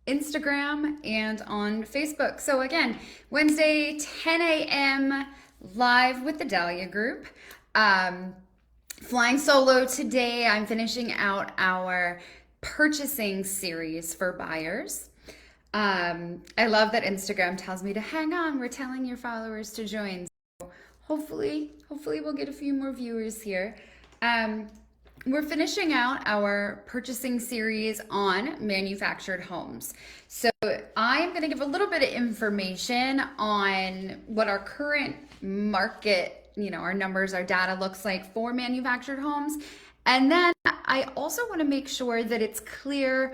Instagram and on Facebook. So again, Wednesday, 10 a.m. live with the Dahlia Group. Flying solo today. I'm finishing out our purchasing series for buyers. I love that Instagram tells me to hang on. We're telling your followers to join. So hopefully we'll get a few more viewers here. We're finishing out our purchasing series on manufactured homes. So I'm going to give a little bit of information on what our current market, our numbers, our data looks like for manufactured homes. And then I also want to make sure that it's clear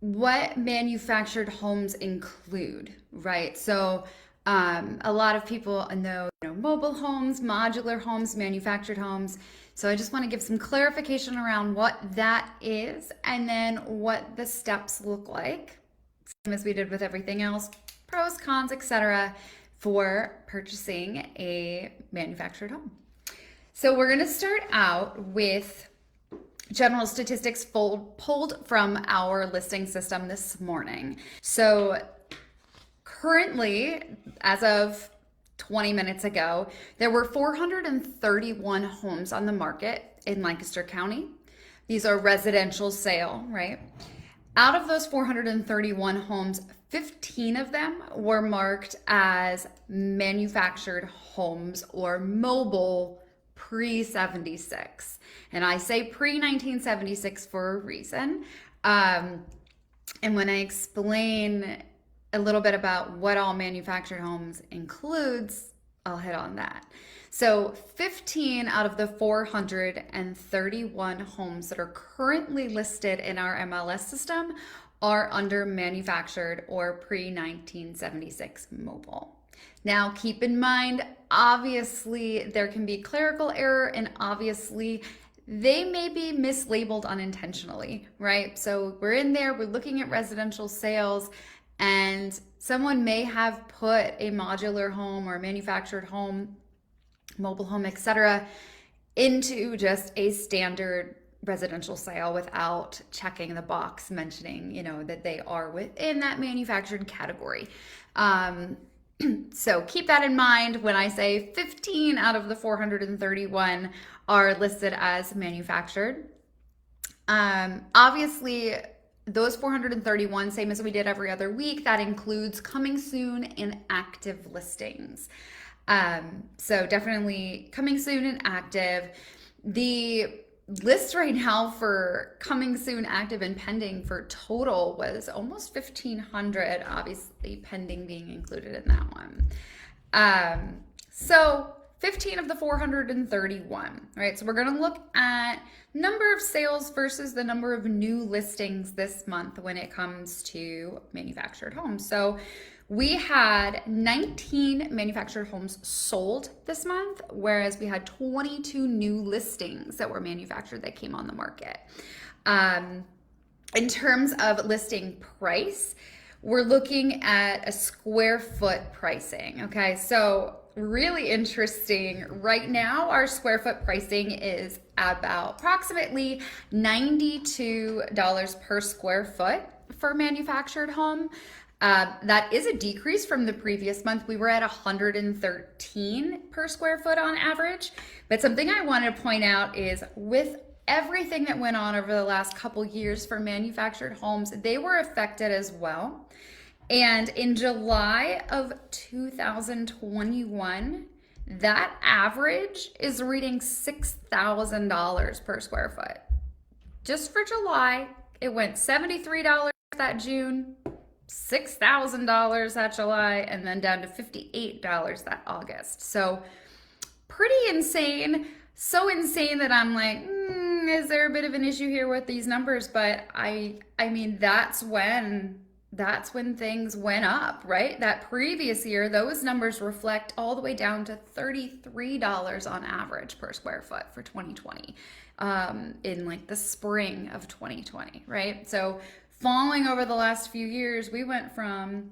what manufactured homes include, right? So a lot of people know, mobile homes, modular homes, manufactured homes. So I just want to give some clarification around what that is and then what the steps look like, same as we did with everything else, pros, cons, etc., for purchasing a manufactured home. So we're going to start out with general statistics pulled from our listing system this morning. So currently, as of 20 minutes ago, there were 431 homes on the market in Lancaster County. These are residential sale, right? Out of those 431 homes, 15 of them were marked as manufactured homes or mobile pre-76. And I say pre-1976 for a reason. And when I explain a little bit about what all manufactured homes includes, I'll hit on that. So 15 out of the 431 homes that are currently listed in our MLS system are under manufactured or pre-1976 mobile. Now, keep in mind, obviously, there can be clerical error and obviously they may be mislabeled unintentionally, right? So we're in there, we're looking at residential sales, and someone may have put a modular home or a manufactured home, mobile home, etc., into just a standard residential sale without checking the box mentioning, that they are within that manufactured category. So keep that in mind when I say 15 out of the 431 are listed as manufactured. Obviously, those 431, same as we did every other week, that includes coming soon and active listings. So definitely coming soon and active. The list right now for coming soon, active, and pending for total was almost 1,500, obviously pending being included in that one. So 15 of the 431, right? So we're going to look at number of sales versus the number of new listings this month when it comes to manufactured homes. So we had 19 manufactured homes sold this month, whereas we had 22 new listings that were manufactured that came on the market. In terms of listing price, we're looking at a square foot pricing, okay? So really interesting. Right now, our square foot pricing is about approximately $92 per square foot for manufactured home. That is a decrease from the previous month. We were at 113 per square foot on average. But something I want to point out is with everything that went on over the last couple years for manufactured homes, they were affected as well. And in July of 2021, that average is reading $6,000 per square foot. Just for July, it went $73 that June, $6,000 that July, and then down to $58 that August. So pretty insane. So insane that I'm like, is there a bit of an issue here with these numbers? But I mean, that's when things went up, right? That previous year, those numbers reflect all the way down to $33 on average per square foot for 2020, in like the spring of 2020, right? So falling over the last few years, we went from,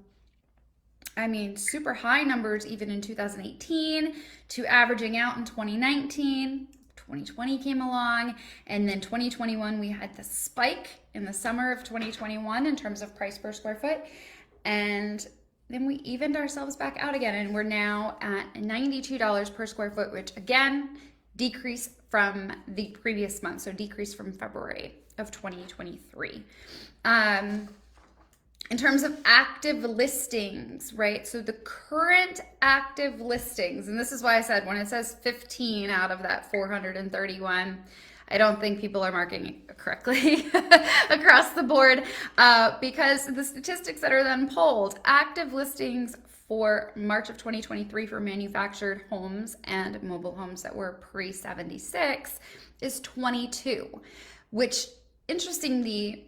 super high numbers even in 2018 to averaging out in 2019, 2020 came along, and then 2021 we had the spike in the summer of 2021 in terms of price per square foot, and then we evened ourselves back out again, and we're now at $92 per square foot, which again, decrease from the previous month, so decrease from February of 2023. In terms of active listings, right? So the current active listings, and this is why I said when it says 15 out of that 431, I don't think people are marking it correctly across the board because the statistics that are then pulled, active listings for March of 2023 for manufactured homes and mobile homes that were pre-76 is 22, which interestingly,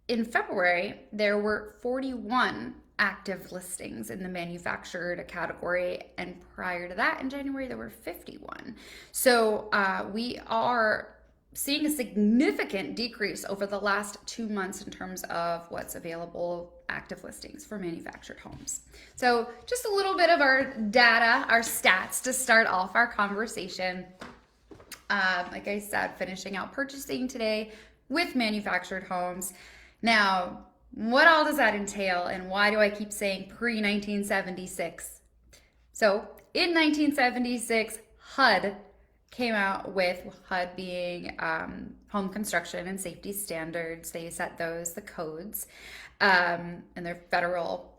in February, there were 41 active listings in the manufactured category, and prior to that, in January, there were 51. So we are seeing a significant decrease over the last 2 months in terms of what's available active listings for manufactured homes. So just a little bit of our data, our stats to start off our conversation. Like I said, finishing out purchasing today with manufactured homes. Now, what all does that entail, and why do I keep saying pre-1976? So, in 1976, HUD came out with, HUD being Home Construction and Safety Standards. They set those, the codes, and they're federal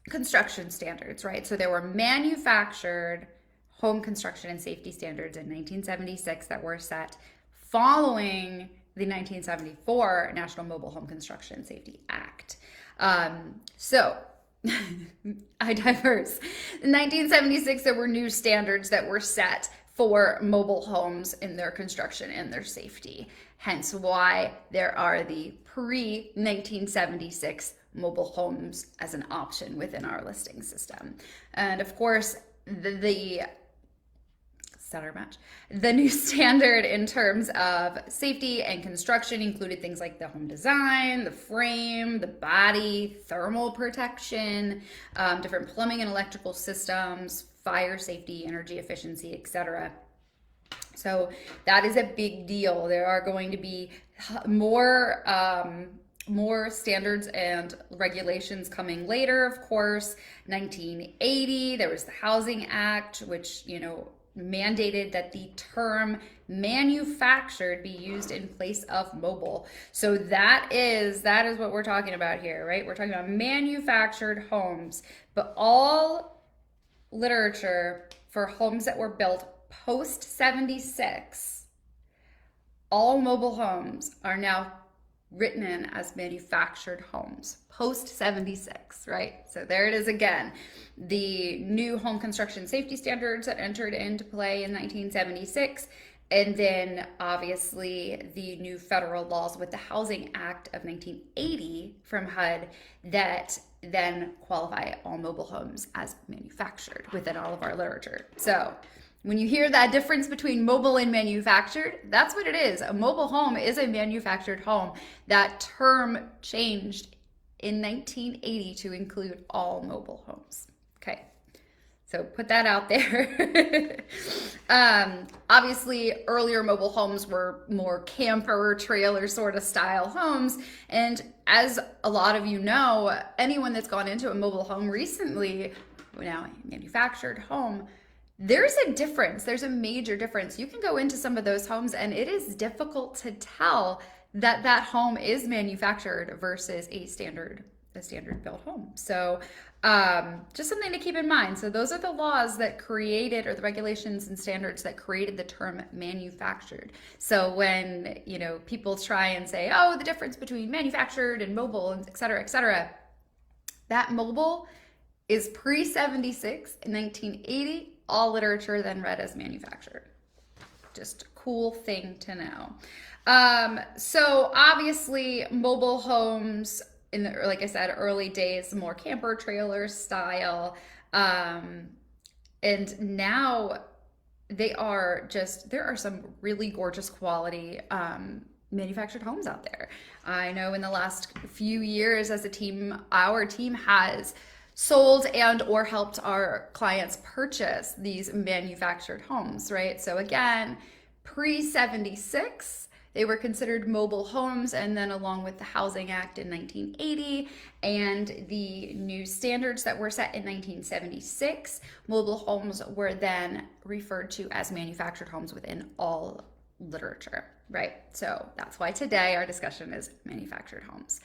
construction standards, right? So there were manufactured home construction and safety standards in 1976 that were set following the 1974 National Mobile Home Construction Safety Act. So I diverse. In 1976, there were new standards that were set for mobile homes in their construction and their safety. Hence why there are the pre-1976 mobile homes as an option within our listing system. And of course, the new standard in terms of safety and construction included things like the home design, the frame, the body, thermal protection, different plumbing and electrical systems, fire safety, energy efficiency, etc. So that is a big deal. There are going to be more standards and regulations coming later, of course. 1980, there was the Housing Act, which, mandated that the term manufactured be used in place of mobile. So that is what we're talking about here, right? We're talking about manufactured homes, but all literature for homes that were built post 76, all mobile homes are now written in as manufactured homes post 76, right? So there it is again. The new home construction safety standards that entered into play in 1976, and then obviously the new federal laws with the Housing Act of 1980 from HUD that then qualify all mobile homes as manufactured within all of our literature. So when you hear that difference between mobile and manufactured, that's what it is. A mobile home is a manufactured home. That term changed in 1980 to include all mobile homes. Okay, so put that out there. Obviously, earlier mobile homes were more camper, trailer sort of style homes. And as a lot of you know, anyone that's gone into a mobile home recently, now a manufactured home, there's a difference. There's a major difference. You can go into some of those homes and it is difficult to tell that that home is manufactured versus a standard built home. So just something to keep in mind. So those are the laws that created, or the regulations and standards that created the term manufactured. So when, people try and say, oh, the difference between manufactured and mobile, and et cetera, that mobile is pre-76 in 1980. All literature then read as manufactured. Just a cool thing to know. So obviously mobile homes in the, like I said, early days, more camper trailer style. And now there are some really gorgeous quality manufactured homes out there. I know in the last few years as a team, our team has sold and or helped our clients purchase these manufactured homes, right? So again, Pre-76, they were considered mobile homes, and then along with the Housing Act in 1980 and the new standards that were set in 1976, mobile homes were then referred to as manufactured homes within all literature, right? So that's why today our discussion is manufactured homes.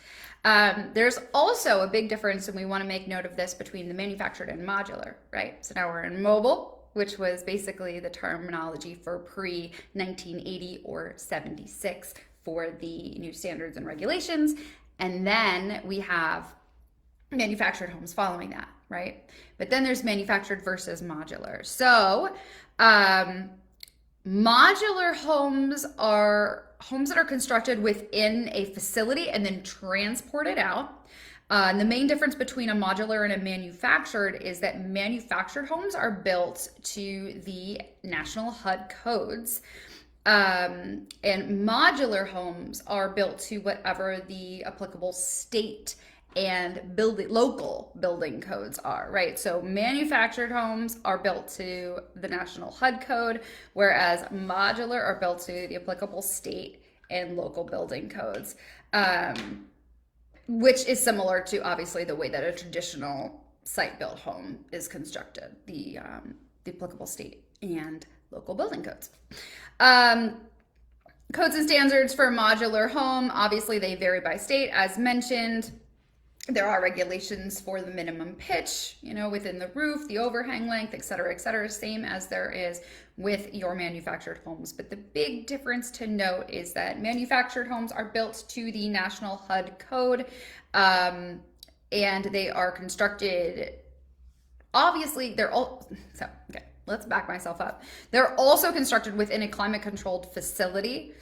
There's also a big difference, and we want to make note of this, between the manufactured and modular, right? So now we're in mobile, which was basically the terminology for pre-1980 or 76 for the new standards and regulations. And then we have manufactured homes following that, right? But then there's manufactured versus modular. So modular homes are homes that are constructed within a facility and then transported out. And the main difference between a modular and a manufactured is that manufactured homes are built to the national HUD codes. And modular homes are built to whatever the applicable state and local building codes are, right? So manufactured homes are built to the national HUD code, whereas modular are built to the applicable state and local building codes, which is similar to obviously the way that a traditional site-built home is constructed, the applicable state and local building codes. Codes and standards for a modular home, obviously they vary by state, as mentioned. There are regulations for the minimum pitch, within the roof, the overhang length, et cetera, same as there is with your manufactured homes. But the big difference to note is that manufactured homes are built to the National HUD code, and they are constructed, obviously, okay, let's back myself up. They're also constructed within a climate-controlled facility,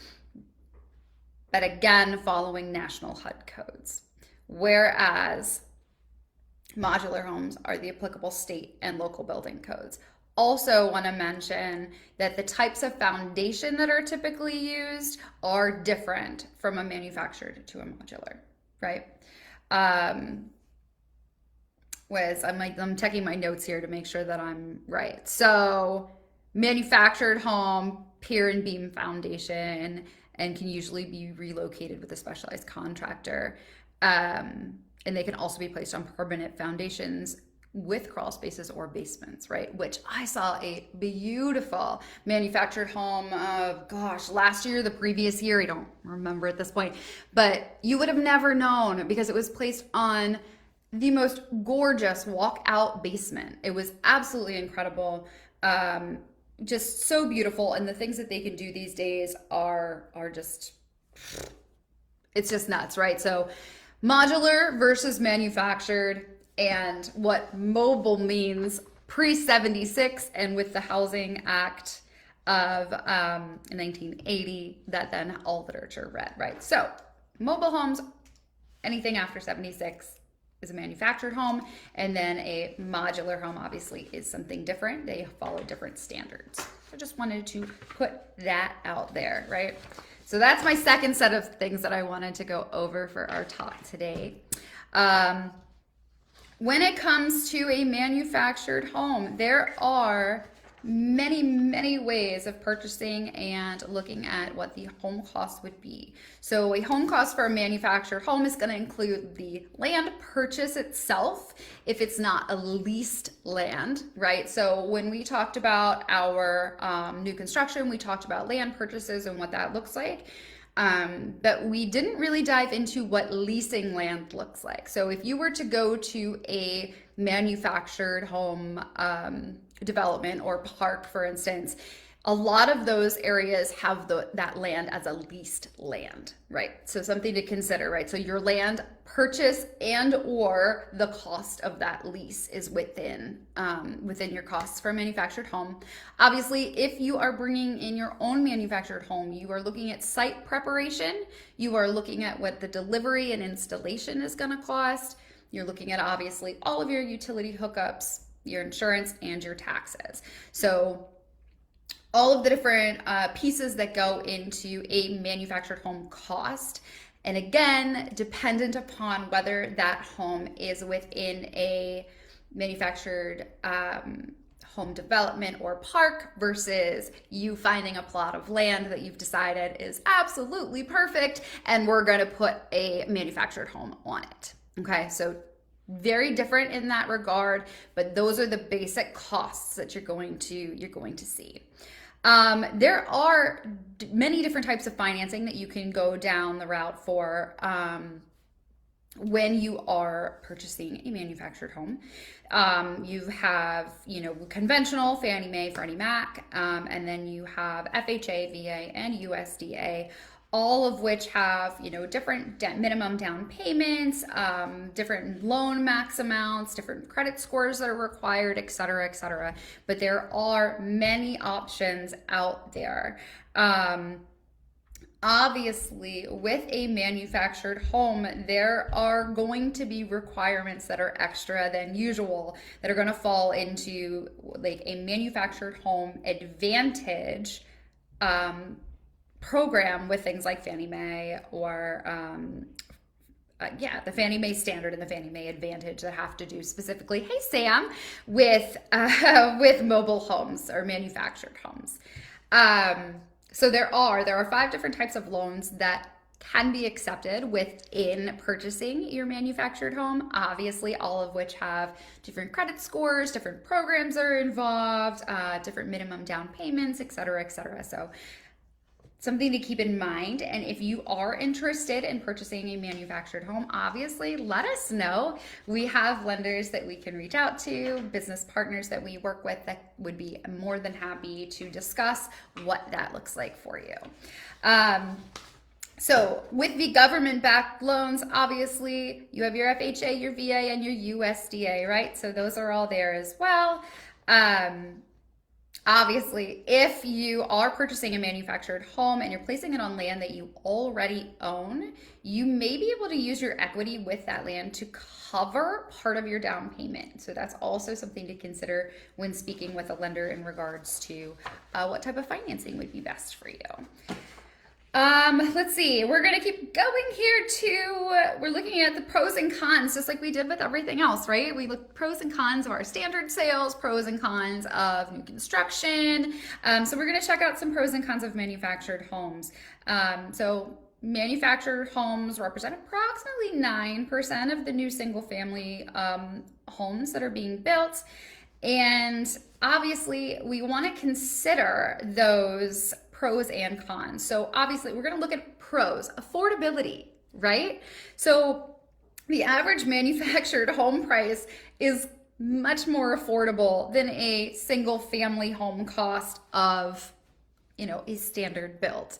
but again, following national HUD codes. Whereas modular homes are the applicable state and local building codes. Also want to mention that the types of foundation that are typically used are different from a manufactured to a modular, right? I'm checking my notes here to make sure that I'm right. So manufactured home, pier and beam foundation, and can usually be relocated with a specialized contractor. And they can also be placed on permanent foundations with crawl spaces or basements, right? Which I saw a beautiful manufactured home last year, the previous year, I don't remember at this point, but you would have never known because it was placed on the most gorgeous walkout basement. It was absolutely incredible. Just so beautiful. And the things that they can do these days are just, it's just nuts, right? So modular versus manufactured, and what mobile means pre-76 and with the Housing Act of 1980 that then all literature read, right? So mobile homes, anything after 76 is a manufactured home, and then a modular home obviously is something different. They follow different standards. I just wanted to put that out there, right? So that's my second set of things that I wanted to go over for our talk today. When it comes to a manufactured home, there are many, many ways of purchasing and looking at what the home cost would be. So a home cost for a manufactured home is going to include the land purchase itself, if it's not a leased land, right? So when we talked about our new construction, we talked about land purchases and what that looks like. But we didn't really dive into what leasing land looks like. So if you were to go to a manufactured home development or park, for instance, a lot of those areas have that land as a leased land, right? So something to consider, right? So your land purchase and or the cost of that lease is within your costs for a manufactured home. Obviously, if you are bringing in your own manufactured home, you are looking at site preparation. You are looking at what the delivery and installation is going to cost. You're looking at obviously all of your utility hookups, your insurance, and your taxes. So all of the different pieces that go into a manufactured home cost. And again, dependent upon whether that home is within a manufactured home development or park versus you finding a plot of land that you've decided is absolutely perfect and we're going to put a manufactured home on it. Okay, so very different in that regard, but those are the basic costs that you're going to see. There are many different types of financing that you can go down the route for when you are purchasing a manufactured home. You have, conventional Fannie Mae, Freddie Mac, and then you have FHA, VA, and USDA, all of which have, different minimum down payments, different loan max amounts, different credit scores that are required, et cetera, et cetera. But there are many options out there. Obviously, with a manufactured home, there are going to be requirements that are extra than usual that are going to fall into like a manufactured home advantage program with things like Fannie Mae or the Fannie Mae Standard and the Fannie Mae Advantage that have to do specifically, hey Sam, with mobile homes or manufactured homes. So there are 5 different types of loans that can be accepted within purchasing your manufactured home, obviously all of which have different credit scores, different programs are involved, different minimum down payments, et cetera, et cetera. So something to keep in mind. And if you are interested in purchasing a manufactured home, obviously let us know. We have lenders that we can reach out to, business partners that we work with that would be more than happy to discuss what that looks like for you. So with the government-backed loans, obviously you have your FHA, your VA, and your USDA, right? So those are all there as well. Obviously, if you are purchasing a manufactured home and you're placing it on land that you already own, you may be able to use your equity with that land to cover part of your down payment. So that's also something to consider when speaking with a lender in regards to what type of financing would be best for you. Let's see, we're going to keep going here too. We're looking at the pros and cons, just like we did with everything else, right? We look pros and cons of our standard sales, pros and cons of new construction. So we're going to check out some pros and cons of manufactured homes. So manufactured homes represent approximately 9% of the new single family homes that are being built. And obviously we want to consider those pros and cons. So obviously we're going to look at pros, affordability, right? So the average manufactured home price is much more affordable than a single family home cost of, a standard build.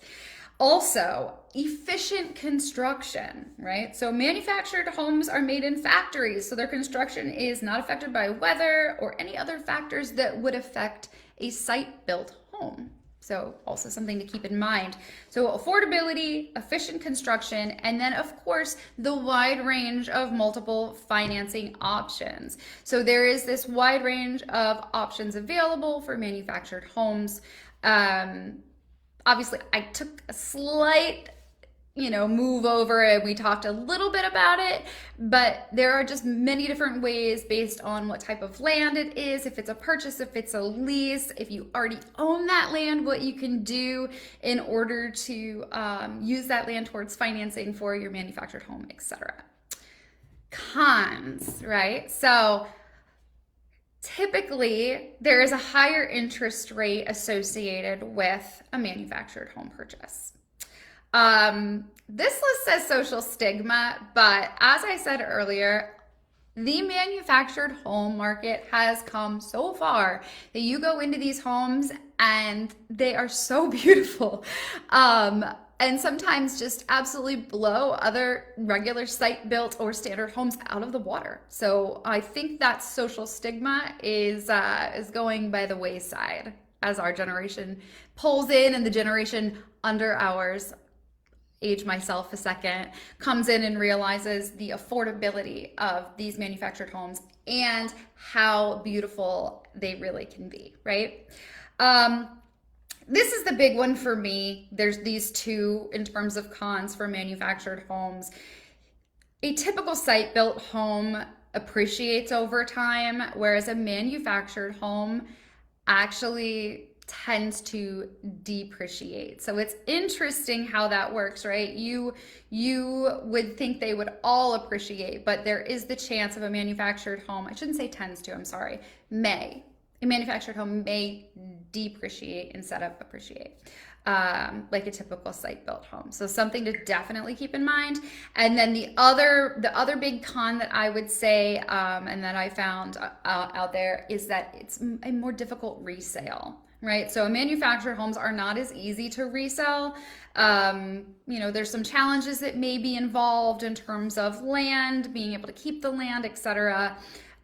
Also, efficient construction, right? So manufactured homes are made in factories, so their construction is not affected by weather or any other factors that would affect a site-built home. So also something to keep in mind. So affordability, efficient construction, and then of course the wide range of multiple financing options. So there is this wide range of options available for manufactured homes. Obviously I took a slight move over and we talked a little bit about it, but there are just many different ways based on what type of land it is, if it's a purchase, if it's a lease, if you already own that land, what you can do in order to use that land towards financing for your manufactured home, etc. Cons, right? So typically there is a higher interest rate associated with a manufactured home purchase. This list says social stigma, but as I said earlier, the manufactured home market has come so far that you go into these homes and they are so beautiful. And sometimes just absolutely blow other regular site-built or standard homes out of the water. So I think that social stigma is going by the wayside as our generation pulls in and the generation under ours, age myself a second, comes in and realizes the affordability of these manufactured homes and how beautiful they really can be, right? This is the big one for me. There's these two in terms of cons for manufactured homes. A typical site-built home appreciates over time, whereas a manufactured home actually tends to depreciate. So it's interesting how that works, right? You would think they would all appreciate, but there is the chance of a manufactured home, I shouldn't say tends to, I'm sorry, may. A manufactured home may depreciate instead of appreciate. Like a typical site-built home. So something to definitely keep in mind. And then the other big con that I would say, and that I found out there, is that it's a more difficult resale. Right, so manufactured homes are not as easy to resell. There's some challenges that may be involved in terms of land, being able to keep the land, etc.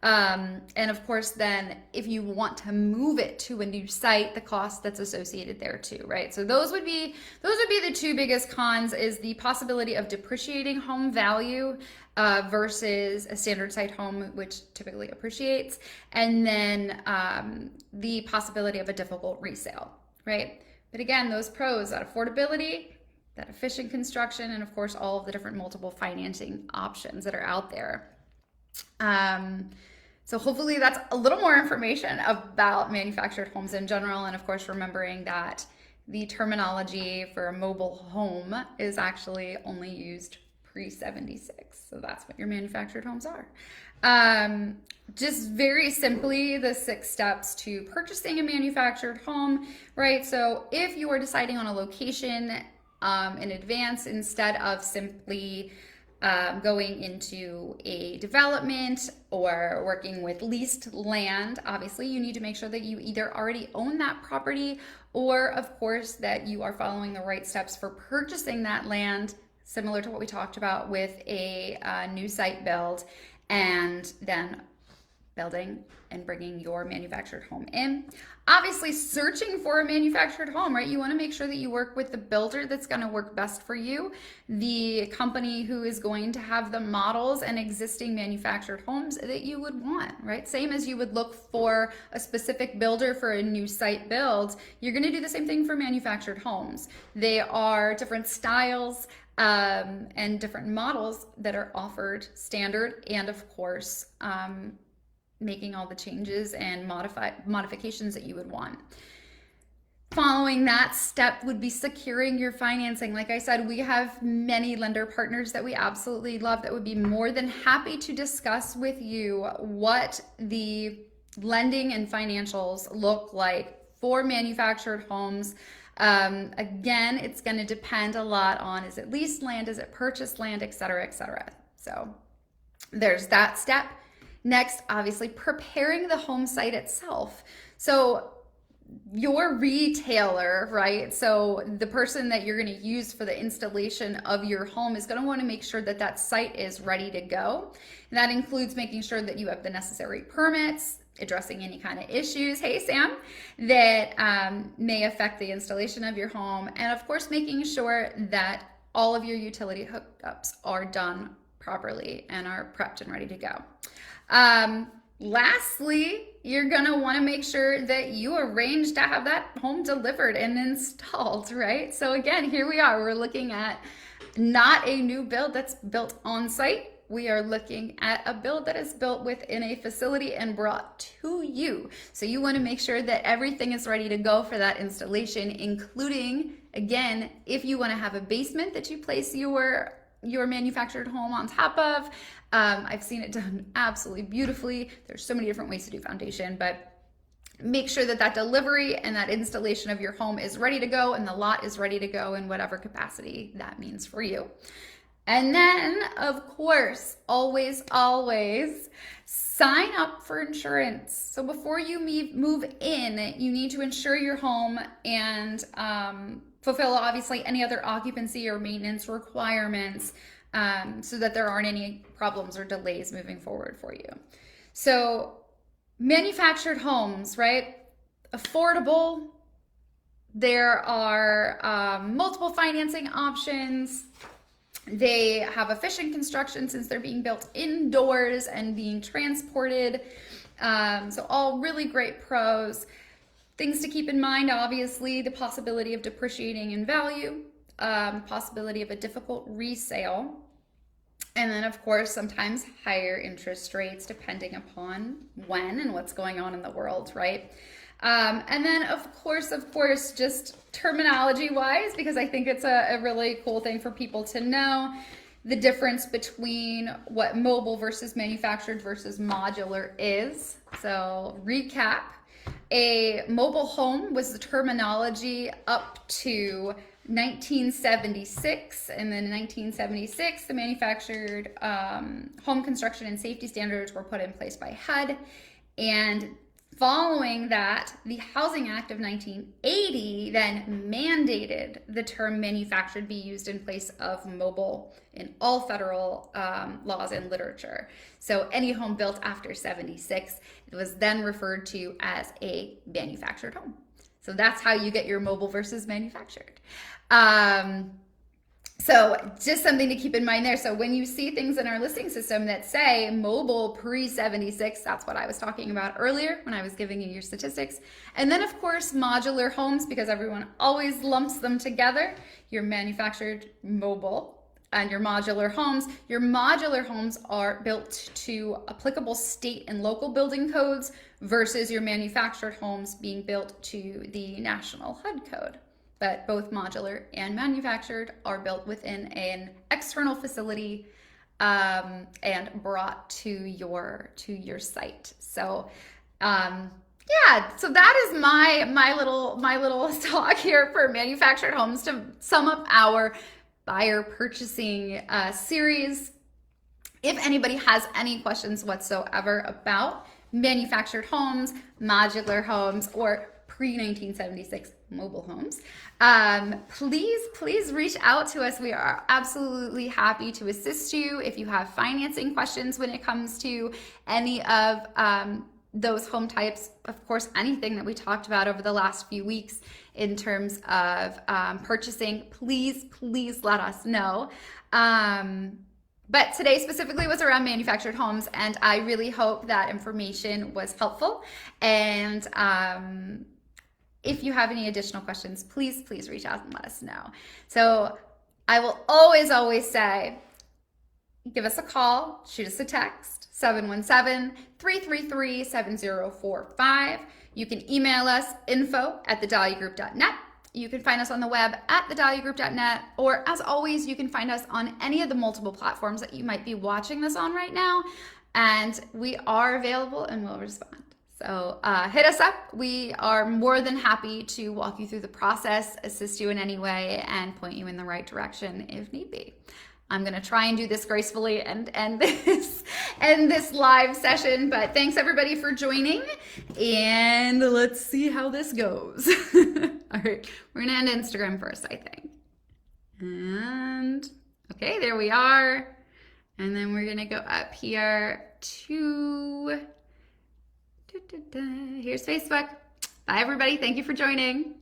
And of course, then if you want to move it to a new site, the cost that's associated there too, right? So those would be the two biggest cons: is the possibility of depreciating home value versus a standard site home, which typically appreciates, and then the possibility of a difficult resale, right? But again, those pros, that affordability, that efficient construction, and of course, all of the different multiple financing options that are out there. So hopefully that's a little more information about manufactured homes in general. And of course, remembering that the terminology for a mobile home is actually only used pre-76. So that's what your manufactured homes are. Just very simply, the 6 steps to purchasing a manufactured home, right? So if you are deciding on a location in advance, instead of simply going into a development or working with leased land, obviously you need to make sure that you either already own that property, or of course that you are following the right steps for purchasing that land, similar to what we talked about with a new site build, and then building and bringing your manufactured home in. Obviously, searching for a manufactured home, right? You want to make sure that you work with the builder that's going to work best for you, the company who is going to have the models and existing manufactured homes that you would want, right? Same as you would look for a specific builder for a new site build, you're going to do the same thing for manufactured homes. They are different styles and different models that are offered standard, and of course, making all the changes and modifications that you would want. Following that step would be securing your financing. Like I said, we have many lender partners that we absolutely love that would be more than happy to discuss with you what the lending and financials look like for manufactured homes. Again, it's going to depend a lot on, is it leased land, is it purchased land, et cetera, et cetera. So there's that step. Next, obviously, preparing the home site itself. So your retailer, right? So the person that you're going to use for the installation of your home is going to want to make sure that that site is ready to go. And that includes making sure that you have the necessary permits, addressing any kind of issues, hey Sam, that may affect the installation of your home. And of course, making sure that all of your utility hookups are done properly and are prepped and ready to go. Lastly, you're going to want to make sure that you arrange to have that home delivered and installed, right? So again, here we are. We're looking at not a new build that's built on site. We are looking at a build that is built within a facility and brought to you. So you want to make sure that everything is ready to go for that installation, including, again, if you want to have a basement that you place your manufactured home on top of. I've seen it done absolutely beautifully. There's so many different ways to do foundation, but make sure that that delivery and that installation of your home is ready to go and the lot is ready to go in whatever capacity that means for you. And then, of course, always sign up for insurance. So before you move in, you need to insure your home and fulfill obviously any other occupancy or maintenance requirements, so that there aren't any problems or delays moving forward for you. So manufactured homes, right? Affordable. There are multiple financing options. They have efficient construction since they're being built indoors and being transported. So all really great pros. Things to keep in mind, obviously, the possibility of depreciating in value, possibility of a difficult resale. And then, of course, sometimes higher interest rates depending upon when and what's going on in the world, right? And then, of course, just terminology wise, because I think it's a really cool thing for people to know the difference between what mobile versus manufactured versus modular is. So, recap. A mobile home was the terminology up to 1976, and then in 1976 the manufactured home construction and safety standards were put in place by HUD, and following that the Housing Act of 1980 then mandated the term manufactured be used in place of mobile in all federal laws and literature. So any home built after 76, it was then referred to as a manufactured home. So that's how you get your mobile versus manufactured. So just something to keep in mind there. So when you see things in our listing system that say mobile pre-76, that's what I was talking about earlier when I was giving you your statistics. And then of course, modular homes, because everyone always lumps them together, your manufactured mobile and your modular homes. Your modular homes are built to applicable state and local building codes versus your manufactured homes being built to the national HUD code. But both modular and manufactured are built within an external facility and brought to your site. So yeah, so that is my little talk here for manufactured homes to sum up our buyer purchasing series. If anybody has any questions whatsoever about manufactured homes, modular homes, or pre-1976 mobile homes, please reach out to us. We are absolutely happy to assist you if you have financing questions when it comes to any of those home types. Of course, anything that we talked about over the last few weeks in terms of purchasing, please let us know. But today specifically was around manufactured homes, and I really hope that information was helpful. And if you have any additional questions, please reach out and let us know. So I will always say, give us a call, shoot us a text, 717-333-7045. You can email us, info@thedahliagroup.net. You can find us on the web at thedahliagroup.net, or as always, you can find us on any of the multiple platforms that you might be watching this on right now, and we are available and will respond. So hit us up. We are more than happy to walk you through the process, assist you in any way, and point you in the right direction if need be. I'm going to try and do this gracefully and end this live session, but thanks everybody for joining, and let's see how this goes. All right, we're going to end Instagram first, I think. And okay, there we are. And then we're going to go up here to... Here's Facebook. Bye, everybody. Thank you for joining.